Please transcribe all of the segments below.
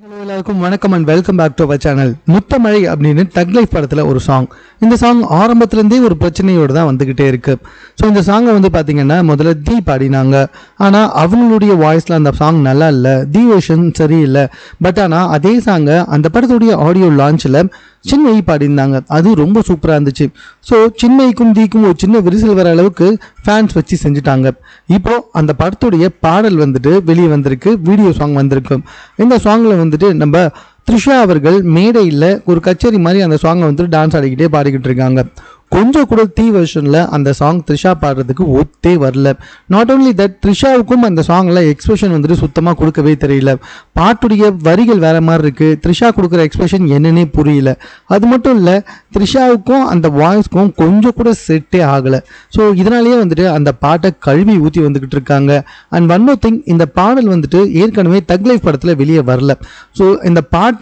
Hello எல்லாருக்கும் வணக்கம் and welcome back to our channel. முத்தமழை அப்படின்னு தக் லைஃப் படத்தில் ஒரு சாங். இந்த சாங் ஆரம்பத்துலேருந்தே ஒரு பிரச்சனையோடு தான் வந்துக்கிட்டே இருக்கு. ஸோ இந்த சாங்கை பார்த்தீங்கன்னா முதல்ல தி பாடினாங்க. ஆனால் அவங்களுடைய வாய்ஸில் அந்த சாங் நல்லா இல்லை, தி வெர்ஷன் சரியில்லை. பட் ஆனால் அதே சாங்கை அந்த படத்துடைய ஆடியோ லான்ச்சில் சின்மயி பாடியிருந்தாங்க. அது ரொம்ப சூப்பராக இருந்துச்சு. ஸோ சின்மயிக்கும் தீக்கும் ஒரு சின்ன விரிசல் வர அளவுக்கு ஃபேன்ஸ் வச்சு செஞ்சுட்டாங்க. இப்போ அந்த படத்துடைய பாடல் வெளியே வந்திருக்கு, வீடியோ சாங் வந்திருக்கு. இந்த சாங்கில் நம்ம த்ரிஷா அவர்கள் மேடையில் ஒரு கச்சேரி மாதிரி அந்த சாங்கை டான்ஸ் ஆடிக்கிட்டே பாடிக்கிட்டு இருக்காங்க. கொஞ்சம் கூட தி வெர்ஷனில் அந்த சாங் த்ரிஷா பாடுறதுக்கு ஒத்தே வரல. நாட் ஓன்லி தட், த்ரிஷாவுக்கும் அந்த சாங்கில் எக்ஸ்பிரஷன் சுத்தமாக கொடுக்கவே தெரியல. பாட்டுடைய வரிகள் வேற மாதிரி இருக்குது, த்ரிஷா கொடுக்குற எக்ஸ்பிரஷன் என்னன்னே புரியல. அது மட்டும் இல்லை, த்ரிஷாவுக்கும் அந்த வாய்ஸ்க்கும் கொஞ்சம் கூட செட்டே ஆகலை. ஸோ இதனாலேயே அந்த பாட்டை கழுவி ஊற்றி வந்துக்கிட்டு இருக்காங்க. அண்ட் ஒன் மோர் திங், இந்த பாடல் ஏற்கனவே தக் லைஃப் படத்தில் வெளியே வரல. ஸோ இந்த பாட்டை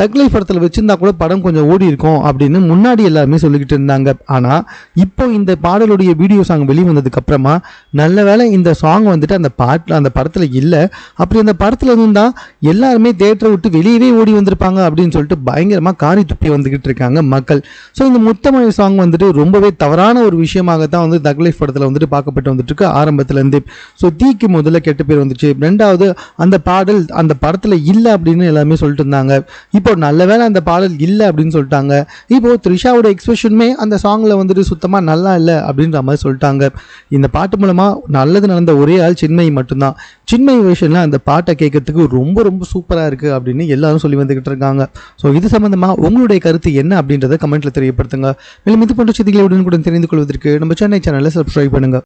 தக் லைஃப் படத்தில் வச்சிருந்தா கூட படம் கொஞ்சம் ஓடி இருக்கும் அப்படின்னு முன்னாடி எல்லாருமே சொல்லிக்கிட்டு இருந்தாங்க. ஆனா இப்போ இந்த பாடலுடைய வீடியோ சாங் வெளியே வந்ததுக்கு அப்புறமா நல்ல வேளை இந்த சாங் அந்த படத்துல இல்ல. அப்படி அந்த படத்துல இருந்தா எல்லாருமே தியேட்டரை விட்டு வெளியவே ஓடி வந்திருப்பாங்க அப்படின்னு சொல்லிட்டு பயங்கரமா காரி துப்பி வந்துகிட்டு இருக்காங்க மக்கள். ஸோ இந்த முத்தமழை சாங் ரொம்பவே தவறான ஒரு விஷயமாக தான் தக் லைஃப் படத்துல பார்க்கப்பட்டு இருக்கு ஆரம்பத்துல இருந்து. ஸோ தீக்கு முதல்ல கெட்ட பேர் வந்துச்சு. ரெண்டாவது, அந்த பாடல் அந்த படத்துல இல்லை அப்படின்னு எல்லாருமே சொல்லிட்டு இருந்தாங்க. இப்போ நல்ல வேளை அந்த பாடல் இல்லை அப்படின்னு சொல்லிட்டாங்க. இப்போ த்ரிஷாவோட எக்ஸ்பிரஷனுமே அந்த சாங்ல சுத்தமா நல்லா இல்லை அப்படின்ற மாதிரி சொல்லிட்டாங்க. இந்த பாட்டு மூலமா நல்லது நடந்த ஒரே ஆள் சின்மயி மட்டும்தான். சின்மயி விஷயம்ல அந்த பாட்டை கேட்கறதுக்கு ரொம்ப ரொம்ப சூப்பரா இருக்கு அப்படின்னு எல்லாரும் சொல்லி வந்துகிட்டு இருக்காங்க. ஸோ இது சம்பந்தமா உங்களுடைய கருத்து என்ன அப்படின்றத கமெண்ட்ல தெரியப்படுத்துங்க. மேலும் இது போன்ற செய்திகளை உடனுக்குடன் தெரிந்து கொள்வதற்கு நம்ம சென்னை சேனலை சப்ஸ்கிரைப் பண்ணுங்க.